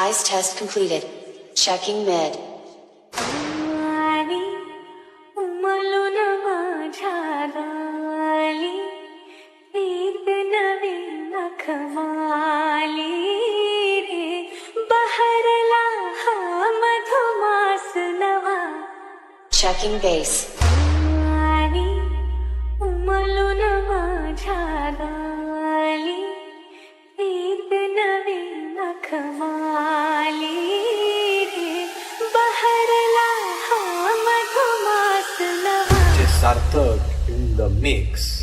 Eyes test completed. Checking mid. आणि उमलून माझ्या गाली ईद नवी मखमाली रे बहरला हा मधुमास नवा Checking base. आणि उमलून माझ्या गाली ईद नवी मखमाली रे बहरला हा मधुमास नवा Sarthak in the mix.